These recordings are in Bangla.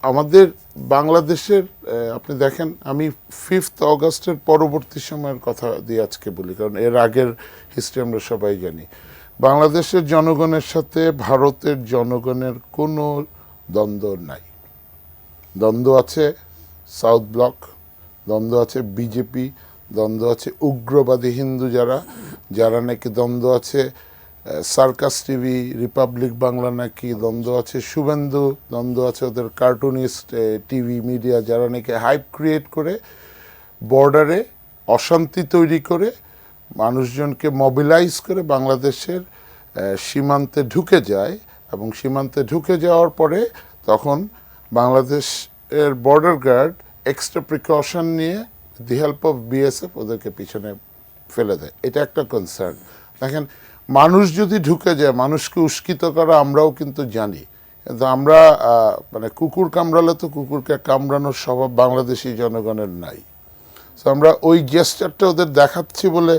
আমাদের বাংলাদেশের আপনি দেখেন, আমি 5th অগাস্টের পরবর্তী সময়ের কথা দিয়ে আজকে বলি, কারণ এর আগের হিস্ট্রি আমরা সবাই জানি। বাংলাদেশের জনগণের সাথে ভারতের জনগণের কোনো দ্বন্দ্ব নাই। দ্বন্দ্ব আছে সাউথ ব্লক, দ্বন্দ্ব আছে বিজেপি, দ্বন্দ্ব আছে উগ্রবাদী হিন্দু যারা নাকি, দ্বন্দ্ব আছে সার্কাস টিভি, রিপাবলিক বাংলা নাকি, দ্বন্দ্ব আছে শুভেন্দু, দ্বন্দ্ব আছে ওদের কার্টুনিস্ট টিভি মিডিয়া যারা নাকি হাইপ ক্রিয়েট করে বর্ডারে অশান্তি তৈরি করে মানুষজনকে মোবিলাইজ করে বাংলাদেশের সীমান্তে ঢুকে যায়, এবং সীমান্তে ঢুকে যাওয়ার পরে তখন বাংলাদেশের বর্ডার গার্ড এক্সট্রা প্রিকশন নিয়ে দি হেল্প অফ বিএসএফ ওদেরকে পিছনে ফেলে দেয়। এটা একটা কনসার্ন। দেখেন, মানুষ যদি ঢুকে যায়, মানুষকে উস্কিত করা আমরাও কিন্তু জানি, কিন্তু আমরা মানে কুকুর কামড়ালে তো কুকুরকে কামড়ানোর স্বভাব বাংলাদেশি জনগণের নাই। তো আমরা ওই জেস্টারটা ওদের দেখাচ্ছি বলে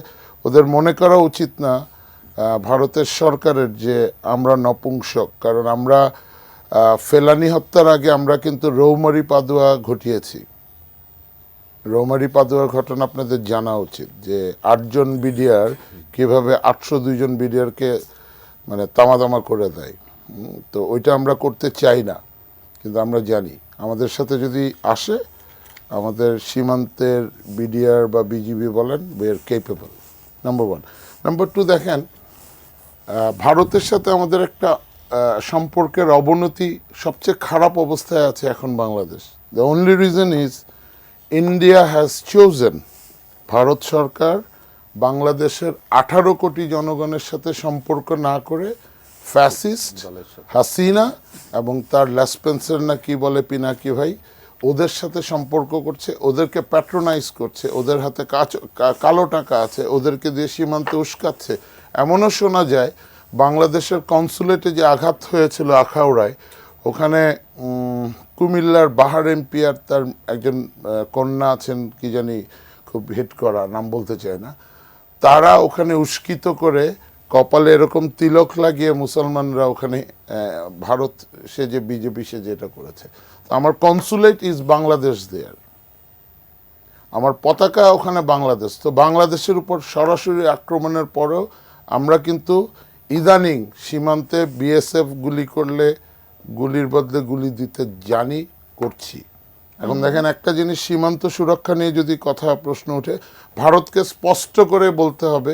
ওদের মনে করা উচিত না ভারতের সরকারের যে আমরা নপুংসক। কারণ আমরা ফেলানি হত্যার আগে আমরা কিন্তু রৌমারি পাদুয়া ঘটিয়েছি। রৌমারি পাদুয়ার ঘটনা আপনাদের জানা উচিত, যে 8 জন বিডিআর কীভাবে 802 জন বিডিআরকে মানে তামাদামা করে দেয়। তো ওইটা আমরা করতে চাই না, কিন্তু আমরা জানি আমাদের সাথে যদি আসে, আমাদের সীমান্তের বিডিআর বা বিজিবি বলেন, we are capable, number 1। Number 2, দেখেন ভারতের সাথে আমাদের একটা সম্পর্কের অবনতি, সবচেয়ে খারাপ অবস্থায় আছে এখন Bangladesh. The only reason is India has chosen, Bharat সরকার বাংলাদেশের 18 কোটি জনগণের সাথে সম্পর্ক না করে ফ্যাসিস্ট হাসিনা এবং তার লেসপেন্সার না কি বলে পিনাকি ভাই, ওদের সাথে সম্পর্ক করছে, ওদেরকে প্যাট্রোনাইজ করছে, ওদের হাতে কালো টাকা আছে, ওদেরকে দিয়ে সীমান্তে উস্কাচ্ছে। এমনও শোনা যায় বাংলাদেশের কনসুলেটে যে আঘাত হয়েছিল আখাউড়ায়, ওখানে কুমিল্লার বাহার এমপি আর তার একজন কন্যা আছেন, কি জানি খুব হিট করা, নাম বলতে চায় না, তারা ওখানে উস্কিত করে কপালে এরকম তিলক লাগিয়ে মুসলমানরা ওখানে ভারত সেজে বিজেপি সেজে এটা করেছে। আমার কনসুলেট ইজ বাংলাদেশ দেয়ার, আমার পতাকা ওখানে বাংলাদেশ। তো বাংলাদেশের উপর সরাসরি আক্রমণের পরেও আমরা কিন্তু ইদানিং সীমান্তে বিএসএফ গুলি করলে গুলির বদলে গুলি দিতে জানি, করছি। এখন দেখেন, একটা জিনিস সীমান্ত সুরক্ষা নিয়ে যদি কথা প্রশ্ন ওঠে, ভারতকে স্পষ্ট করে বলতে হবে,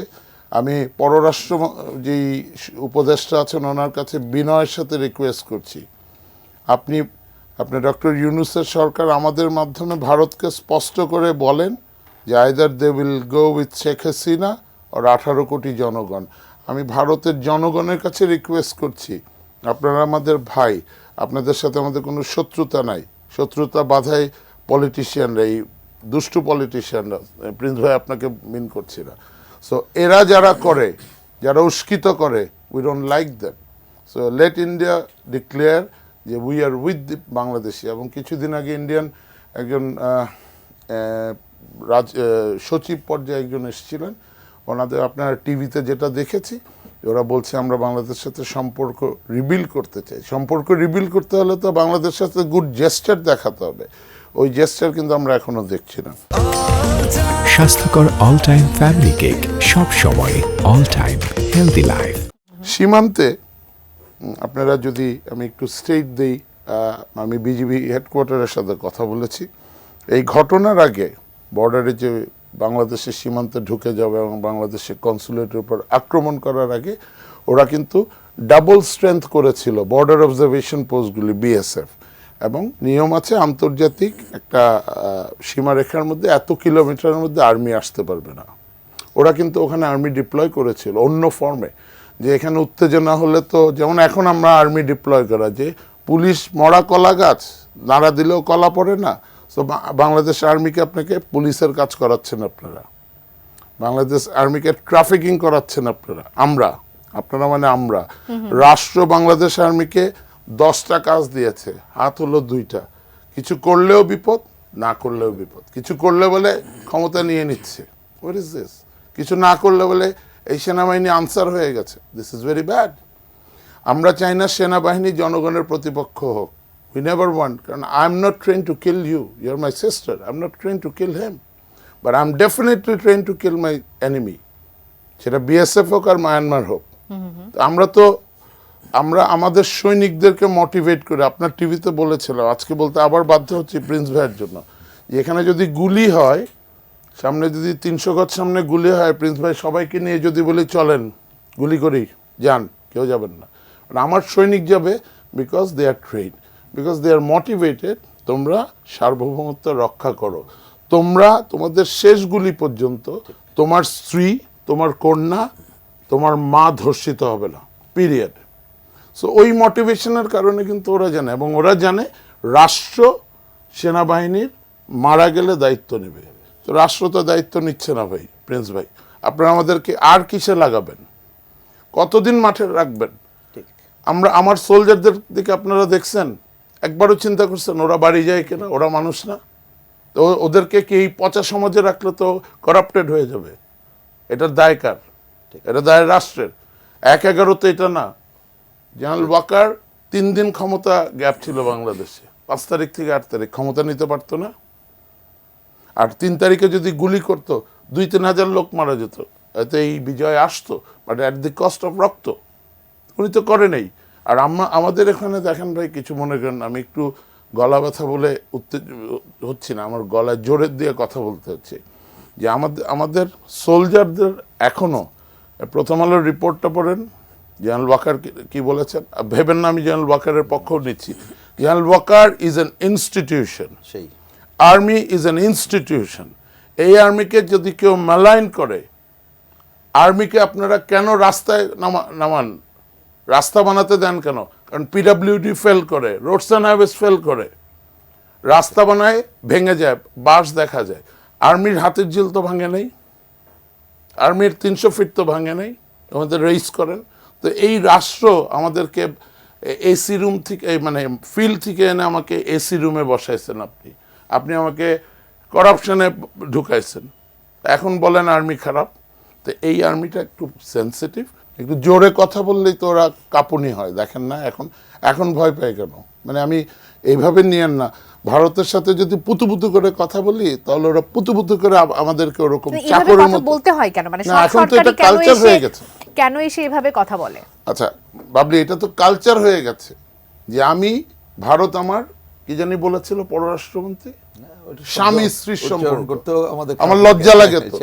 আমি পররাষ্ট্র যেই উপদেষ্টা আছেন ওনার কাছে বিনয়ের সাথে রিকোয়েস্ট করছি, আপনি ডক্টর ইউনূসের সরকার আমাদের মাধ্যমে ভারতকে স্পষ্ট করে বলেন যে either they will go with Sheikh Hasina আর 18 কোটি জনগণ। আমি ভারতের জনগণের কাছে রিকোয়েস্ট করছি, আপনারা আমাদের ভাই, আপনাদের সাথে আমাদের কোনো শত্রুতা নাই, শত্রুতা বাধায় পলিটিশিয়ানরা, এই দুষ্টু পলিটিশিয়ানরা, প্রিন্স ভাই আপনাকে মিন করছি না। সো এরা যারা করে, যারা উস্কিত করে, we don't like them. So let India declare যে we are with the Bangladeshi. এবং কিছুদিন আগে ইন্ডিয়ান একজন সচিব পর্যায়ে একজন এসেছিলেন, ওনাদের আপনার টিভিতে যেটা দেখেছি, ওরা বলছে আমরা বাংলাদেশের সাথে সম্পর্ক রিবিল্ড করতে চাই। সম্পর্ক রিবিল্ড করতে হলে তো বাংলাদেশের সাথে গুড জেস্টার দেখাতে হবে, ওই জেস্টার কিন্তু আমরা এখনো দেখছি না। স্বাস্থ্যকর অল টাইম ফ্যামিলি কেক, সব সময় অল টাইম হেলদি লাইফ। সীমান্তে আপনারা যদি আমি একটু স্টেট দেই, আমি বিজিবি হেডকোয়ার্টারের সাথে কথা বলেছি, এই ঘটনার আগে বর্ডারে যে বাংলাদেশের সীমান্তে ঢুকে যাবে এবং বাংলাদেশের কনসুলেটের উপর আক্রমণ করার আগে ওরা কিন্তু ডাবল স্ট্রেংথ করেছিল বর্ডার অবজারভেশন পোস্টগুলি, বিএসএফ। এবং নিয়ম আছে, আন্তর্জাতিক একটা সীমারেখার মধ্যে এত কিলোমিটারের মধ্যে আর্মি আসতে পারবে না। ওরা কিন্তু ওখানে আর্মি ডিপ্লয় করেছিল অন্য ফর্মে, যে এখানে উত্তেজনা হলে তো, যেমন এখন আমরা আর্মি ডিপ্লয় করা, যে পুলিশ মরা কলা গাছ নাড়া দিলেও কলা পড়ে না। তো বাংলাদেশ আর্মিকে আপনাকে পুলিশের কাজ করাচ্ছেন আপনারা, বাংলাদেশ আর্মিকে ট্রাফিকিং করাচ্ছেন আপনারা মানে আমরা। রাষ্ট্র বাংলাদেশ আর্মিকে 10টা কাজ দিয়েছে, হাত হলো 2টা। কিছু করলেও বিপদ, না করলেও বিপদ। কিছু করলে বলে ক্ষমতা নিয়ে নিচ্ছে, হোয়াট ইজ দিস? কিছু না করলে বলে এই সেনাবাহিনী আনসার হয়ে গেছে। This is very bad. আমরা চাই না সেনাবাহিনী জনগণের প্রতিপক্ষ হোক, We never want. কারণ I'm not trained to kill you. You're my sister. I'm not trained to kill him. But I'm definitely trained to kill my enemy. সেটা বিএসএফ হোক আর মায়ানমার হোক। আমরা আমাদের সৈনিকদেরকে মোটিভেট করে, আপনার টিভিতে বলেছিল, আজকে বলতে আবার বাধ্য হচ্ছি প্রিন্স ভাইয়ের জন্য, যে এখানে যদি গুলি হয়, সামনে যদি 300 গজ সামনে গুলি হয়, প্রিন্স ভাই সবাইকে নিয়ে যদি বলি চলেন গুলি করি, যান, কেউ যাবেন না। আমার সৈনিক যাবে, because they are trained, because they are motivated. তোমরা সার্বভৌমত্ব রক্ষা করো, তোমরা তোমাদের শেষ গুলি পর্যন্ত তোমার স্ত্রী, তোমার কন্যা, তোমার মা ধর্ষিত হবে না, পিরিয়ড। সো ওই মোটিভেশনের কারণে কিন্তু ওরা জানে, এবং ওরা জানে রাষ্ট্র সেনাবাহিনীর মারা গেলে দায়িত্ব নেবে। তো রাষ্ট্র তো দায়িত্ব নিচ্ছে না ভাই, প্রিন্স ভাই। আপনারা আমাদেরকে আর কিসে লাগাবেন, কতদিন মাঠে রাখবেন? আমার সোলজারদের দিকে আপনারা দেখছেন, একবারও চিন্তা করছেন ওরা বাড়ি যায় কিনা? ওরা মানুষ না? তো ওদেরকে কি এই পচা সমাজে রাখলে তো করাপ্টেড হয়ে যাবে। এটার দায় কার? এটা দায় রাষ্ট্রের। 1/11 এটা না। জেনারেল ওয়াকার 3 দিন ক্ষমতা গ্যাপ ছিল বাংলাদেশে, 5 তারিখ থেকে 8 তারিখ ক্ষমতা নিতে পারতো না? আর 3 তারিখে যদি গুলি করতো 2-3 হাজার লোক মারা যেত, এতে এই বিজয় আসতো, but at the cost of রক্ত। উনি তো করে নেই। আর আমাদের এখানে দেখেন ভাই, কিছু মনে করেন, আমি একটু গলা ব্যথা বলে হচ্ছি না, আমার গলায় জোরের দিয়ে কথা বলতে হচ্ছে, যে আমাদের সোলজারদের এখনো, প্রথম আলোর রিপোর্টটা পড়েন, জেনারেল ওয়াকার কি বলেছেন। ভেবেন না আমি জেনারেল ওয়াকারের পক্ষও নিচ্ছি। General Waker is an institution, সেই আর্মি ইজ অ্যান ইনস্টিটিউশন। এই আর্মিকে যদি কেউ মেলাইন করে, আর্মিকে আপনারা কেন রাস্তায় নামান, রাস্তা বানাতে দেন কেন? কারণ পিডাব্লিউডি ফেল করে, রোডস অ্যান্ড হাইওয়েজ ফেল করে, রাস্তা বানায় ভেঙে যায়, বাস দেখা যায়। আর্মির হাতের ঝিল তো ভাঙে নেই, আর্মির 300 ফিট তো ভাঙে নেই, আমাদের রেস করেন। তো এই রাষ্ট্র আমাদেরকে এসি রুম থেকে, মানে ফিল্ড থেকে এনে আমাকে এসি রুমে বসাইছেন, আপনি আমাকে করাপশনে ঢুকাইছেন, এখন বলেন আর্মি খারাপ। তো এই আর্মিটা একটু সেন্সিটিভ, একটু জোরে কথা বললেই তো ওরা কাঁপুনি হয়, দেখেন না এখন ভয় পায় কেন? মানে আমি এইভাবে নিয়েন না, ভারতের সাথে যদি পুতুপুতু করে কথা বলি, তাহলে ওরা পুতুপুতু করে আমাদেরকে ওরকম চাকরের মতো বলতে হয় কেন? মানে এখন তো এটা কালচার হয়ে গেছে, কেন এসে এভাবে কথা বলে? আচ্ছা বাবলি, এটা তো কালচার হয়ে গেছে যে আমি, ভারত আমার, কি জানি বলেছিল পররাষ্ট্রমন্ত্রী, স্বামী স্ত্রীর সম্পর্ক, আমার লজ্জা লাগে তো।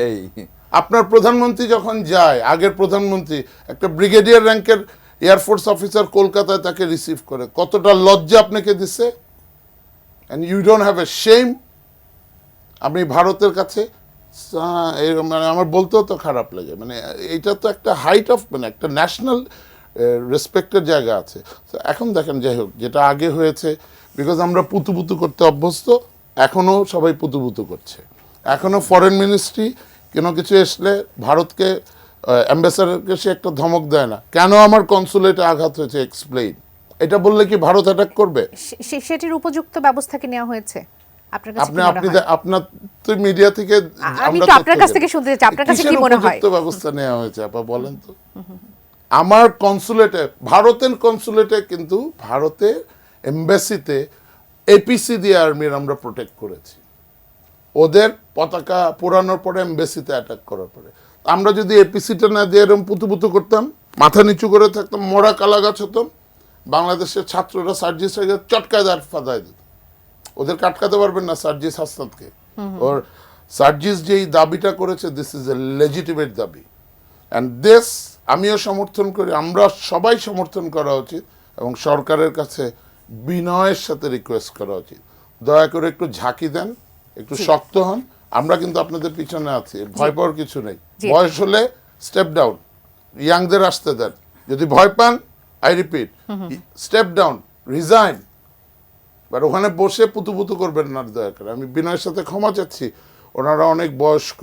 আপনার প্রধানমন্ত্রী যখন যায়, আগের প্রধানমন্ত্রী একটা ব্রিগেডিয়ার র্যাঙ্কের এয়ারফোর্স অফিসার কলকাতায় তাকে রিসিভ করে, কতটা লজ্জা আপনাকে দিছে? And you don't have a shame. আপনি ভারতের কাছে, মানে আমার বলতেও তো খারাপ লাগে, মানে এটা তো একটা হাইট অফ, মানে একটা ন্যাশনাল রেসপেক্টের জায়গা আছে। তো এখন দেখেন, যাই হোক, যেটা আগে হয়েছে, বিকজ আমরা পুতুপুতু করতে অভ্যস্ত, এখনও সবাই পুতুপুতু করছে। এখনও ফরেন মিনিস্ট্রি কোনো কিছু আসলে ভারতকে, অ্যাম্বাসাডারকে সে একটা ধমক দেয় না, কেন আমার কনসুলেটে আঘাত হয়েছে, এক্সপ্লেইন। এটা বললে কি ভারত অ্যাটাক করবে? সেটির উপযুক্ত ব্যবস্থা কি নেওয়া হয়েছে আপনার কাছে? আপনার তো মিডিয়া থেকে, আমি তো আপনার কাছ থেকে শুনতে চাই, আপনার কাছে কি মনে হয় উপযুক্ত ব্যবস্থা নেওয়া হয়েছে? আপা বলেন তো। আমার কনসুলেটে, ভারতের কনসুলেটে, কিন্তু ভারতের এমবাসিতে এপিসি দিয়ে আর্মির আমরা প্রোটেক্ট করেছি, ওদের পতাকা পোড়ানোর পরে এমবাসিতে অ্যাটাক করার পরে। আমরা যদি এপিসিটা না দিয়ে এরকম পুতুপুতু করতাম, মাথা নিচু করে থাকতাম, মরা কালা গাছ হতাম, বাংলাদেশের ছাত্ররা সার্জিস হয়ে চটকায় দাঁড় ফাদায় দিত। ওদের কাটকাতে পারবেন না সার্জিস হাসনাতকে। ওর সার্জিস যেই দাবিটা করেছে, দিস ইজ এ লেজিটিমেট দাবি, অ্যান্ড দিস আমিও সমর্থন করি, আমরা সবাই সমর্থন করা উচিত, এবং সরকারের কাছে বিনয়ের সাথে রিকোয়েস্ট করা উচিত, দয়া করে একটু ঝাঁকি দেন, একটু শক্ত হন। আমরা কিন্তু আপনাদের পিছনে আছি, ভয় পাওয়ার কিছু নেই। বয়স হলে স্টেপ ডাউন, ইয়াংদের আসতে দেন। যদি ভয় পান, I repeat, step down, resign. But ওখানে বসে পুতুপুতু করবেন না, দয়া করে। আমি বিনয়ের সাথে ক্ষমা চাচ্ছি, ওনারা অনেক বয়স্ক,